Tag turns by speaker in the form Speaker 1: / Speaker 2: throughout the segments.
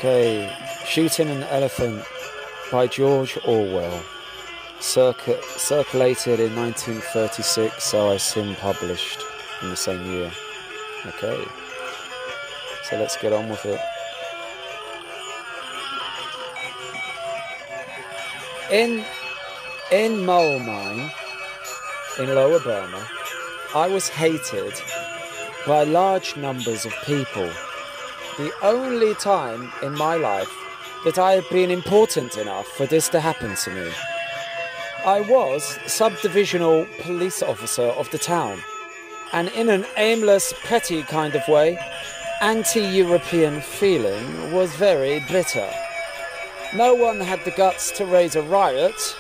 Speaker 1: Okay, Shooting an Elephant by George Orwell. Circulated in 1936, so I assume published in the same year. Okay, so let's get on with it. In Mole Mine, in Lower Burma, I was hated by large numbers of people. The only time in my life that I have been important enough for this to happen to me. I was sub-divisional police officer of the town, and in an aimless, petty kind of way, anti-European feeling was very bitter. No one had the guts to raise a riot,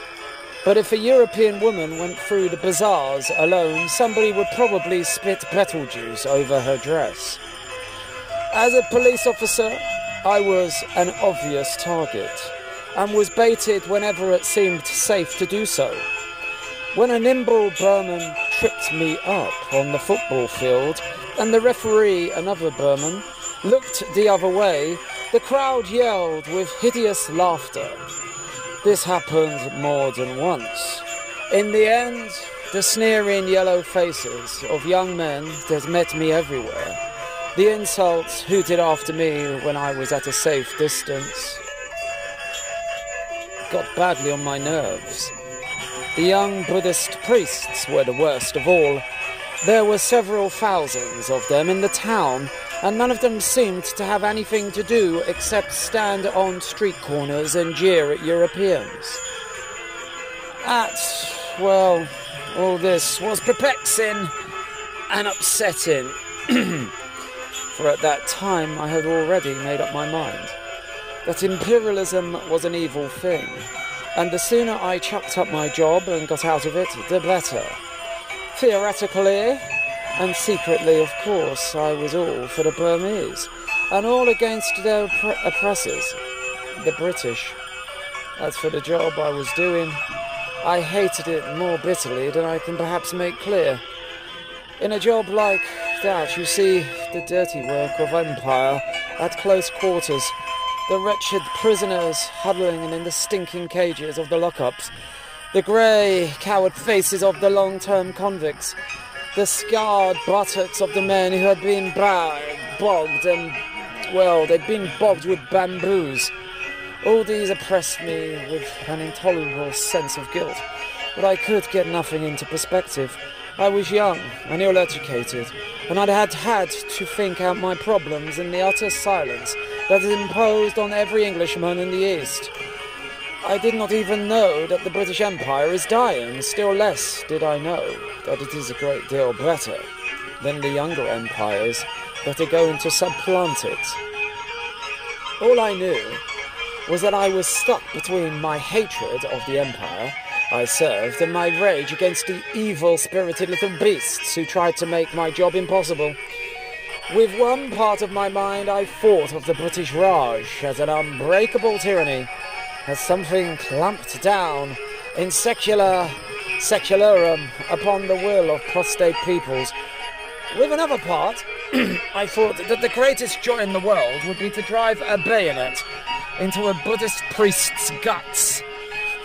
Speaker 1: but if a European woman went through the bazaars alone, somebody would probably spit betel juice over her dress. As a police officer, I was an obvious target, and was baited whenever it seemed safe to do so. When a nimble Burman tripped me up on the football field, and the referee, another Burman, looked the other way, the crowd yelled with hideous laughter. This happened more than once. In the end, the sneering yellow faces of young men that met me everywhere, the insults hooted after me when I was at a safe distance, got badly on my nerves. The young Buddhist priests were the worst of all. There were several thousands of them in the town, and none of them seemed to have anything to do except stand on street corners and jeer at Europeans. Well, all this was perplexing and upsetting, for at that time I had already made up my mind that imperialism was an evil thing, and the sooner I chucked up my job and got out of it, the better. Theoretically, and secretly, of course, I was all for the Burmese, and all against their oppressors, the British. As for the job I was doing, I hated it more bitterly than I can perhaps make clear. In a job like that, you see the dirty work of empire at close quarters, the wretched prisoners huddling in the stinking cages of the lockups, the grey, coward faces of the long-term convicts, the scarred buttocks of the men who had been bogged and, well, they'd been bogged with bamboos. All these oppressed me with an intolerable sense of guilt, but I could get nothing into perspective. I was young and ill-educated, and I'd had to think out my problems in the utter silence that is imposed on every Englishman in the East. I did not even know that the British Empire is dying, still less did I know that it is a great deal better than the younger empires that are going to supplant it. All I knew was that I was stuck between my hatred of the empire I served and my rage against the evil-spirited little beasts who tried to make my job impossible. With one part of my mind I thought of the British Raj as an unbreakable tyranny, as something clamped down in secularum upon the will of prostate peoples. With another part, I thought that the greatest joy in the world would be to drive a bayonet into a Buddhist priest's guts,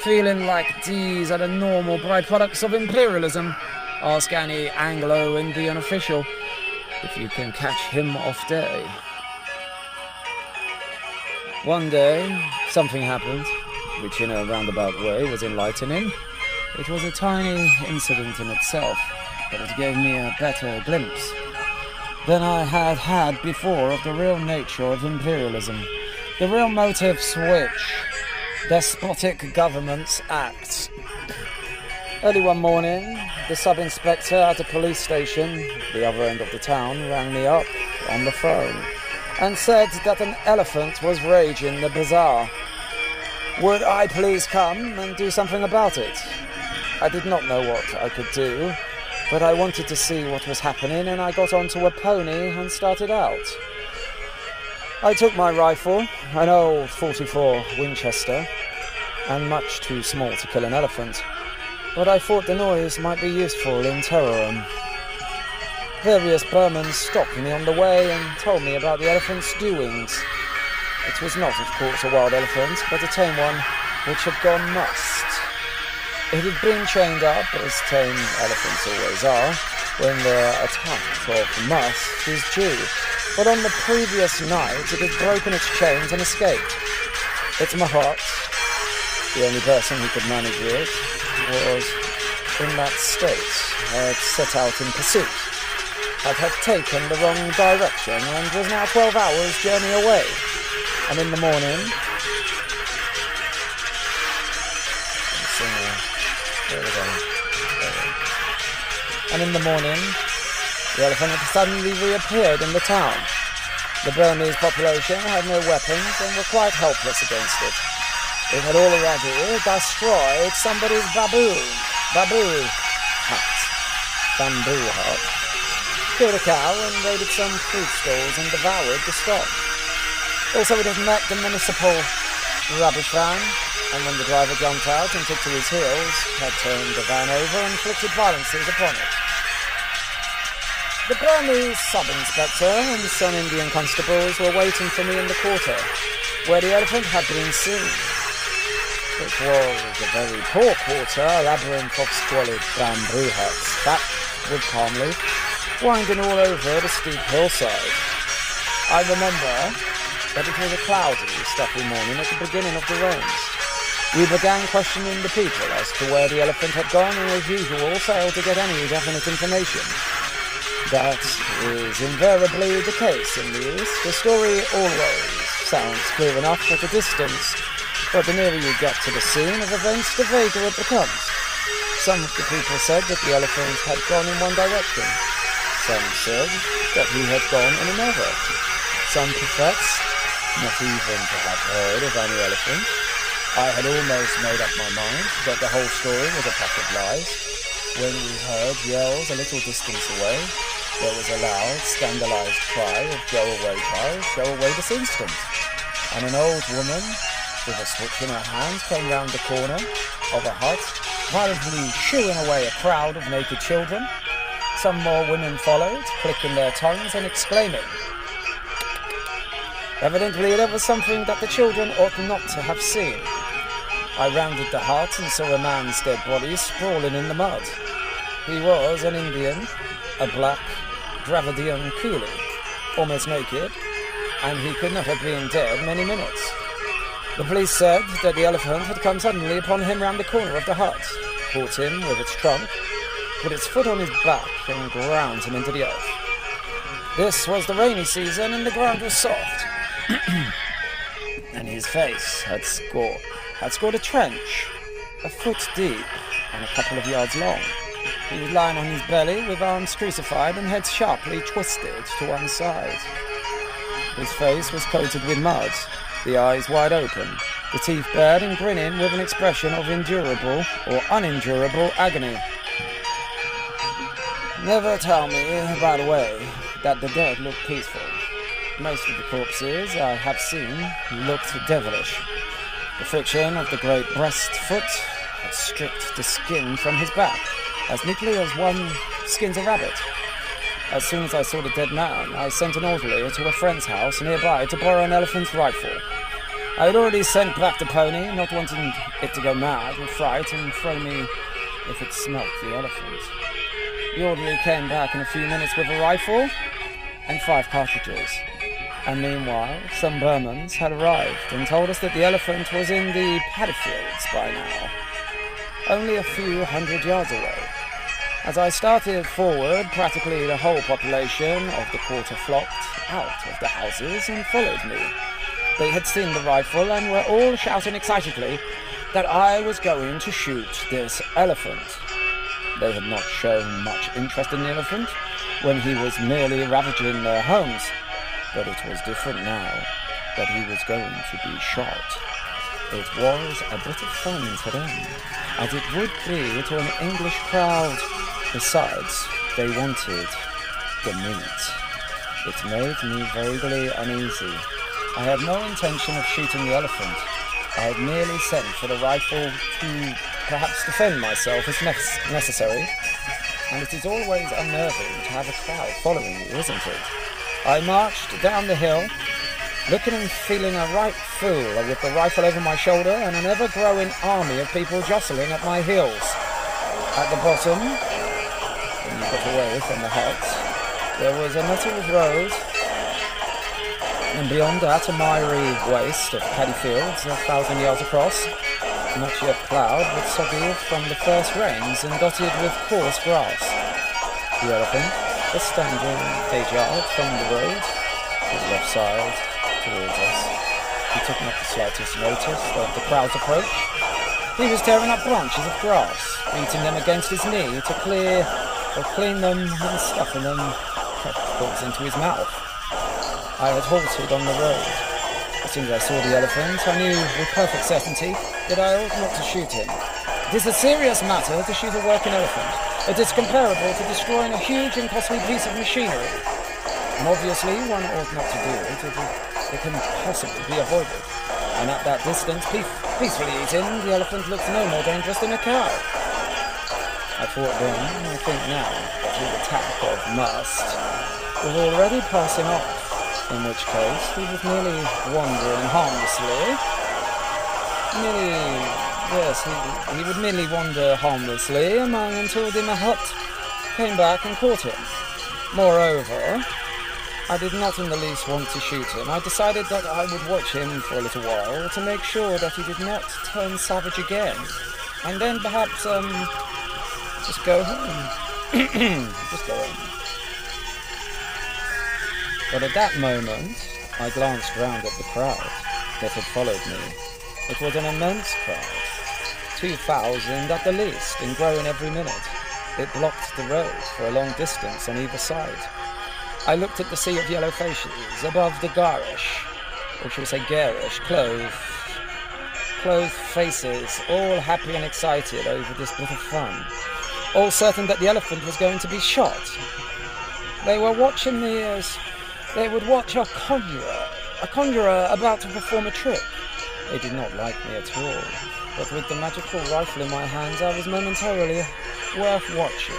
Speaker 1: feeling like these are the normal byproducts of imperialism. Ask any Anglo-Indian official if you can catch him off day. One day, something happened, which in a roundabout way was enlightening. It was a tiny incident in itself, but it gave me a better glimpse than I had had before of the real nature of imperialism, the real motives which despotic governments act. Early one morning, the sub-inspector at a police station, the other end of the town, rang me up on the phone and said that an elephant was raging the bazaar. Would I please come and do something about it? I did not know what I could do, but I wanted to see what was happening, and I got onto a pony and started out. I took my rifle, an old .44 Winchester, and much too small to kill an elephant, but I thought the noise might be useful in terrorum. Various Burmans stopped me on the way and told me about the elephant's doings. It was not, of course, a wild elephant, but a tame one which had gone must. It had been chained up, as tame elephants always are, when their attack of must is due. But on the previous night, it had broken its chains and escaped. Its mahat, the only person who could manage it, was in that state, had set out in pursuit, had taken the wrong direction, and was now 12 hours' journey away. And in the morning, the elephant had suddenly reappeared in the town. The Burmese population had no weapons and were quite helpless against it. It had already destroyed somebody's bamboo hut, killed a cow and raided some food stalls and devoured the stock. Also, it had met the municipal rubbish van, and when the driver jumped out and took to his heels, had turned the van over and inflicted violences upon it. The Burmese sub-inspector and some Indian constables were waiting for me in the quarter, where the elephant had been seen. It was a very poor quarter, a labyrinth of squalid bamboo huts, that wood palm leaf, winding all over the steep hillside. I remember that it was a cloudy, stuffy morning at the beginning of the rains. We began questioning the people as to where the elephant had gone, and as usual failed to get any definite information. That is invariably the case in the East. The story always sounds clear enough at a distance, but the nearer you get to the scene of events, the vaguer it becomes. Some of the people said that the elephant had gone in one direction. Some said that he had gone in another. Some professed not even to have heard of any elephant. I had almost made up my mind that the whole story was a pack of lies, when we heard yells a little distance away. There was a loud, scandalized cry of "Go away, child, go away this instant!" And an old woman with a switch in her hand came round the corner of a hut, violently shooing away a crowd of naked children. Some more women followed, clicking their tongues and exclaiming. Evidently there was something that the children ought not to have seen. I rounded the hut and saw a man's dead body sprawling in the mud. He was an Indian, a black Dravidian coolie, almost naked, and he could not have been dead many minutes. The police said that the elephant had come suddenly upon him round the corner of the hut, caught him with its trunk, put its foot on his back, and ground him into the earth. This was the rainy season, and the ground was soft, and his face had scored a trench, a foot deep and a couple of yards long. He was lying on his belly with arms crucified and head sharply twisted to one side. His face was coated with mud, the eyes wide open, the teeth bared and grinning with an expression of endurable or unendurable agony. Never tell me, by the way, that the dead look peaceful. Most of the corpses I have seen looked devilish. The friction of the great breast foot had stripped the skin from his back, as neatly as one skins a rabbit. As soon as I saw the dead man, I sent an orderly to a friend's house nearby to borrow an elephant's rifle. I had already sent back the pony, not wanting it to go mad with fright and throw me if it smelt the elephant. The orderly came back in a few minutes with a rifle and 5 cartridges. And meanwhile, some Burmans had arrived and told us that the elephant was in the paddy fields by now, only a few hundred yards away. As I started forward, practically the whole population of the quarter flocked out of the houses and followed me. They had seen the rifle and were all shouting excitedly that I was going to shoot this elephant. They had not shown much interest in the elephant when he was merely ravaging their homes, but it was different now that he was going to be shot. It was a bit of fun to them, as it would be to an English crowd. Besides, they wanted the meat. It made me vaguely uneasy. I had no intention of shooting the elephant. I had merely sent for the rifle to perhaps defend myself if necessary, and it is always unnerving to have a crowd following you, isn't it? I marched down the hill looking and feeling a right fool with the rifle over my shoulder and an ever-growing army of people jostling at my heels. At the bottom, when you got away from the hut, there was a nettled road, and beyond that a miry waste of paddy fields 1,000 yards across, not yet ploughed but soggy from the first rains and dotted with coarse grass. The elephant was standing 8 yards from the road, to the left side, towards us. He took not the slightest notice of the crowd's approach. He was tearing up branches of grass, beating them against his knee to clear or clean them and stuffing them into his mouth. I had halted on the road. As soon as I saw the elephant, I knew with perfect certainty that I ought not to shoot him. It is a serious matter to shoot a working elephant. It is comparable to destroying a huge and costly piece of machinery. And obviously one ought not to do it if it can possibly be avoided. And at that distance, peacefully eating, the elephant looked no more dangerous than a cow. I thought then, and I think now, that the attack of Must was already passing off, in which case he was merely wandering harmlessly. He would merely wander harmlessly among until the hut came back and caught him. Moreover, I did not in the least want to shoot him. I decided that I would watch him for a little while to make sure that he did not turn savage again, and then perhaps just go home. Just go home. But at that moment, I glanced round at the crowd that had followed me. It was an immense crowd, 2,000 at the least, and growing every minute. It blocked the road for a long distance on either side. I looked at the sea of yellow faces above the garish, or shall we say garish, clothed faces, all happy and excited over this bit of fun, all certain that the elephant was going to be shot. They were watching me as they would watch a conjurer about to perform a trick. They did not like me at all, but with the magical rifle in my hands I was momentarily worth watching.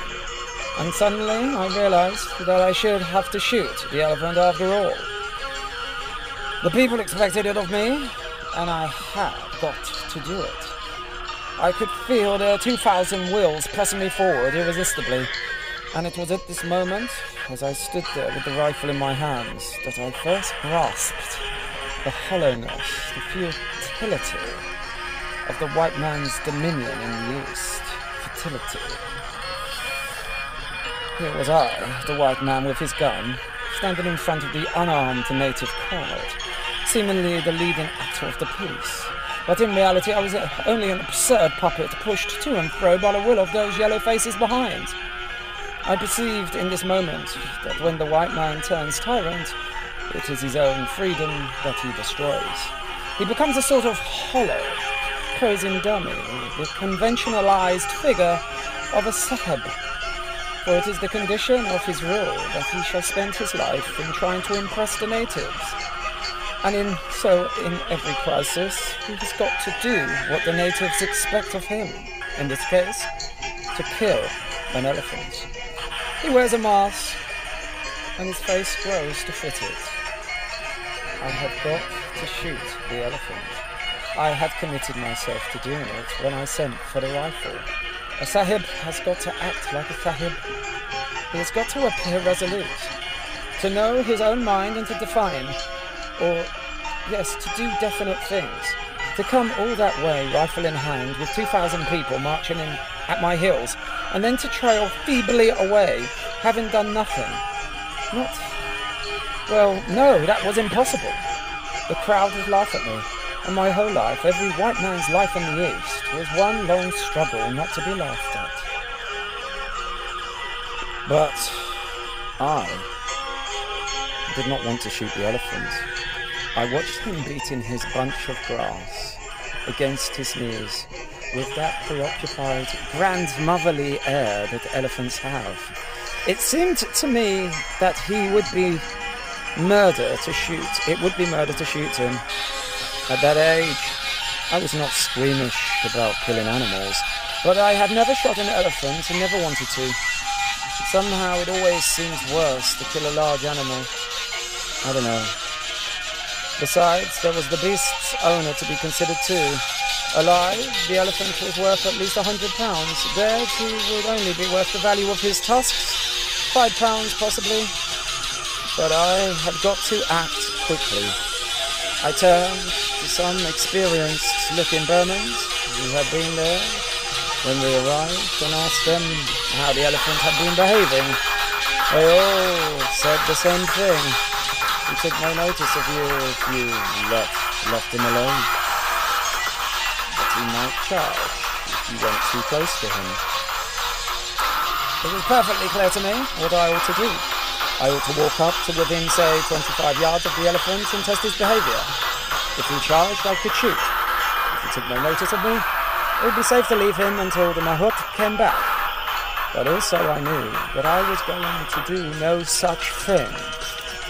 Speaker 1: And suddenly I realized that I should have to shoot the elephant after all. The people expected it of me, and I had got to do it. I could feel their 2,000 wills pressing me forward irresistibly, and it was at this moment, as I stood there with the rifle in my hands, that I first grasped the hollowness, the futility of the white man's dominion in the East. Futility. Here was I, the white man with his gun, standing in front of the unarmed native crowd, seemingly the leading actor of the piece. But in reality I was only an absurd puppet pushed to and fro by the will of those yellow faces behind. I perceived in this moment that when the white man turns tyrant, it is his own freedom that he destroys. He becomes a sort of hollow, posing dummy, the conventionalized figure of a sahib. For it is the condition of his rule that he shall spend his life in trying to impress the natives. And in every crisis, he has got to do what the natives expect of him, in this case, to kill an elephant. He wears a mask, and his face grows to fit it. I had got to shoot the elephant. I had committed myself to doing it when I sent for the rifle. A sahib has got to act like a sahib. He has got to appear resolute, to know his own mind and to define, or, yes, to do definite things. To come all that way, rifle in hand, with 2,000 people marching in at my heels, and then to trail feebly away, having done nothing. No, that was impossible. The crowd would laugh at me. And my whole life, every white man's life in the East, was one long struggle not to be laughed at. But I did not want to shoot the elephant. I watched him beating his bunch of grass against his knees with that preoccupied, grandmotherly air that elephants have. It seemed to me that he would be murder to shoot. It would be murder to shoot him. At that age, I was not squeamish about killing animals, but I had never shot an elephant and never wanted to. Somehow it always seems worse to kill a large animal. I don't know. Besides, there was the beast's owner to be considered too. Alive, the elephant was worth at least £100. Dead, he would only be worth the value of his tusks, £5 possibly. But I had got to act quickly. I turned to some experienced-looking Burmans who had been there when we arrived and asked them how the elephant had been behaving. They all said the same thing. He took no notice of you if you left him alone. But he might charge if you went too close to him. It was perfectly clear to me what I ought to do. I ought to walk up to within, say, 25 yards of the elephant and test his behaviour. If he charged, I could shoot. If he took no notice of me, it would be safe to leave him until the mahout came back. But also I knew that I was going to do no such thing.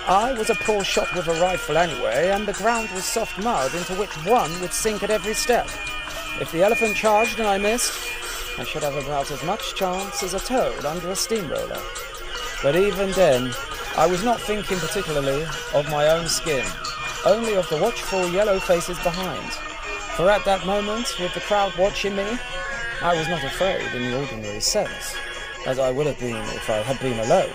Speaker 1: I was a poor shot with a rifle anyway, and the ground was soft mud into which one would sink at every step. If the elephant charged and I missed, I should have about as much chance as a toad under a steamroller. But even then, I was not thinking particularly of my own skin, only of the watchful yellow faces behind. For at that moment, with the crowd watching me, I was not afraid in the ordinary sense, as I would have been if I had been alone.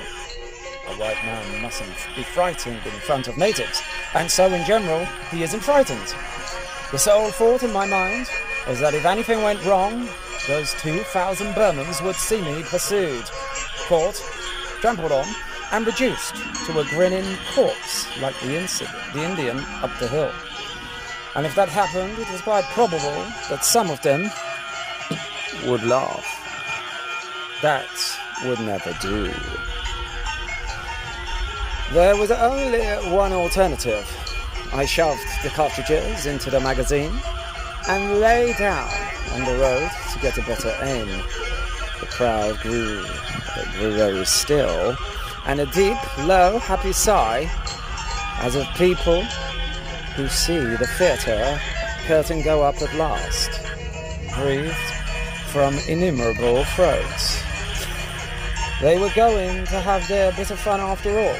Speaker 1: A white man mustn't be frightened in front of natives, and so in general, he isn't frightened. The sole thought in my mind was that if anything went wrong, those 2,000 Burmans would see me pursued, caught, trampled on, and reduced to a grinning corpse like the Indian up the hill. And if that happened, it was quite probable that some of them would laugh. That would never do. There was only one alternative. I shoved the cartridges into the magazine and lay down on the road to get a better aim. The crowd grew very still, and a deep, low, happy sigh, as of people who see the theatre curtain go up at last, breathed from innumerable throats. They were going to have their bit of fun after all.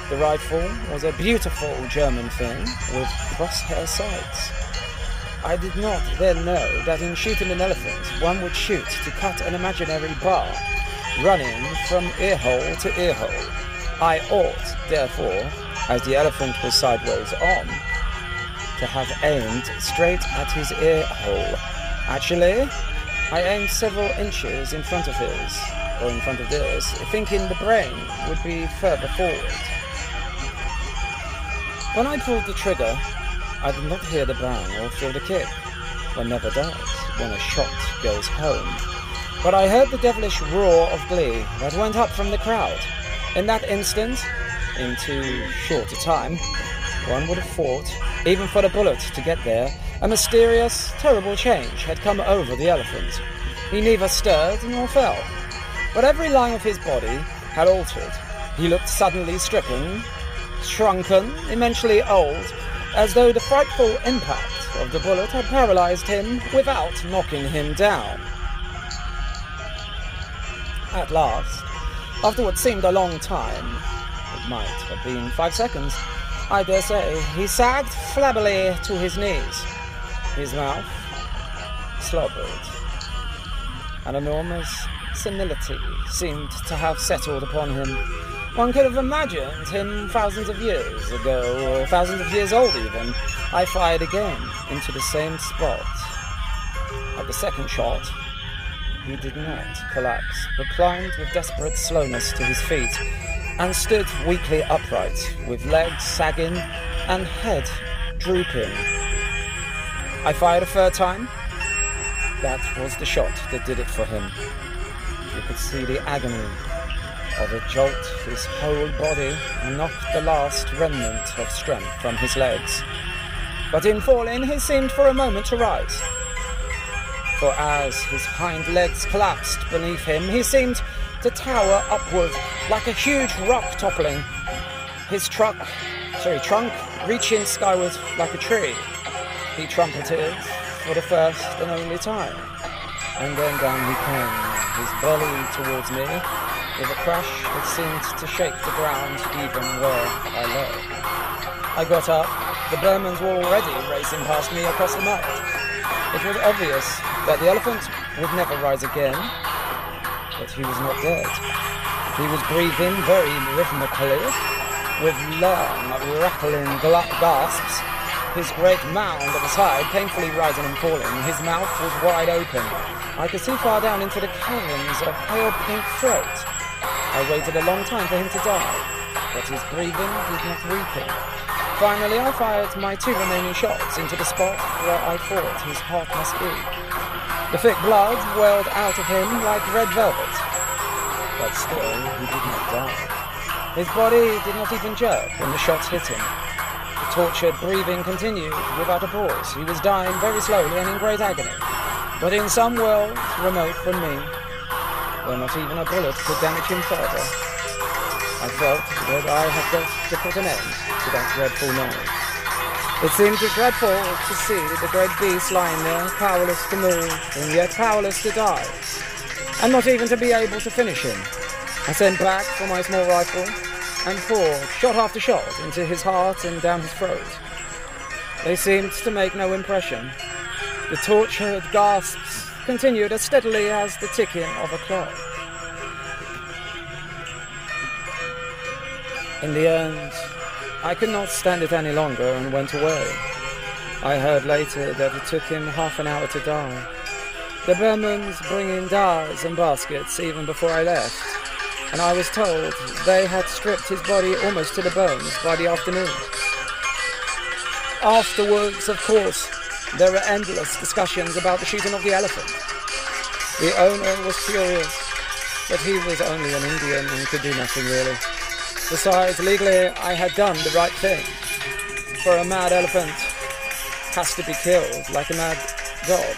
Speaker 1: The rifle was a beautiful German thing with crosshair sights. I did not then know that in shooting an elephant, one would shoot to cut an imaginary bar, running from earhole to earhole. I ought, therefore, as the elephant was sideways on, to have aimed straight at his earhole. Actually, I aimed several inches in front of his, or in front of theirs, thinking the brain would be further forward. When I pulled the trigger, I did not hear the bang or feel the kick. One never does when a shot goes home. But I heard the devilish roar of glee that went up from the crowd. In that instant, in too short a time, one would have thought, even for the bullet to get there, a mysterious, terrible change had come over the elephant. He neither stirred nor fell, but every line of his body had altered. He looked suddenly stricken, shrunken, immensely old, as though the frightful impact of the bullet had paralyzed him without knocking him down. At last, after what seemed a long time, it might have been 5 seconds, I dare say, he sagged flabbily to his knees. His mouth slobbered. An enormous senility seemed to have settled upon him. One could have imagined him thousands of years ago, or thousands of years old even. I fired again into the same spot. At the second shot, he did not collapse, but climbed with desperate slowness to his feet, and stood weakly upright, with legs sagging and head drooping. I fired a third time. That was the shot that did it for him. You could see the agony of a jolt. His whole body knocked the last remnant of strength from his legs. But in falling, he seemed for a moment to rise. For as his hind legs collapsed beneath him, he seemed to tower upward like a huge rock toppling, his trunk reaching skyward like a tree. He trumpeted for the first and only time, and then down he came, his belly towards me, with a crash that seemed to shake the ground even where I lay. I got up, The Burmans were already racing past me across the mud. It was obvious that the elephant would never rise again, but he was not dead. He was breathing very rhythmically, with long, rattling gasps, his great mound at the side painfully rising and falling. His mouth was wide open. I could see far down into the caverns of pale pink throat. I waited a long time for him to die, but his breathing did not weaken. Finally, I fired my 2 remaining shots into the spot where I thought his heart must be. The thick blood welled out of him like red velvet, but still he did not die. His body did not even jerk when the shots hit him. The tortured breathing continued without a pause. He was dying very slowly and in great agony, but in some worlds remote from me, where not even a bullet could damage him further, I felt that I had got to put an end to that dreadful noise. It seemed dreadful to see the great beast lying there, powerless to move, and yet powerless to die, and not even to be able to finish him. I sent back for my small rifle and poured shot after shot into his heart and down his throat. They seemed to make no impression. The tortured gasps continued as steadily as the ticking of a clock. In the end, I could not stand it any longer and went away. I heard later that it took him half an hour to die. The Burmans bring in dars and baskets even before I left, and I was told they had stripped his body almost to the bones by the afternoon. Afterwards, of course, there were endless discussions about the shooting of the elephant. The owner was furious, but he was only an Indian and could do nothing really. Besides, legally, I had done the right thing. For a mad elephant has to be killed like a mad dog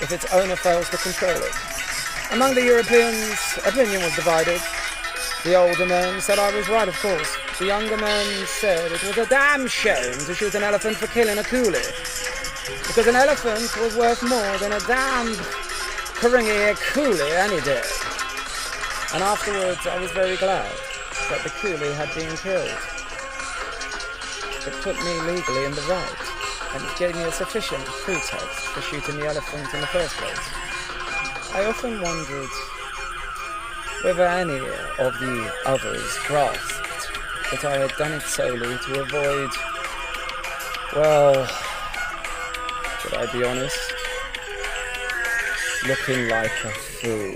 Speaker 1: if its owner fails to control it. Among the Europeans, opinion was divided. The older men said I was right, of course. The younger men said it was a damn shame to shoot an elephant for killing a coolie, because an elephant was worth more than a damn Karingi coolie any day. And afterwards, I was very glad that the coolie had been killed. It put me legally in the right, and it gave me a sufficient pretext for shooting the elephant in the first place. I often wondered whether any of the others grasped that I had done it solely to avoid, well, should I be honest, looking like a fool.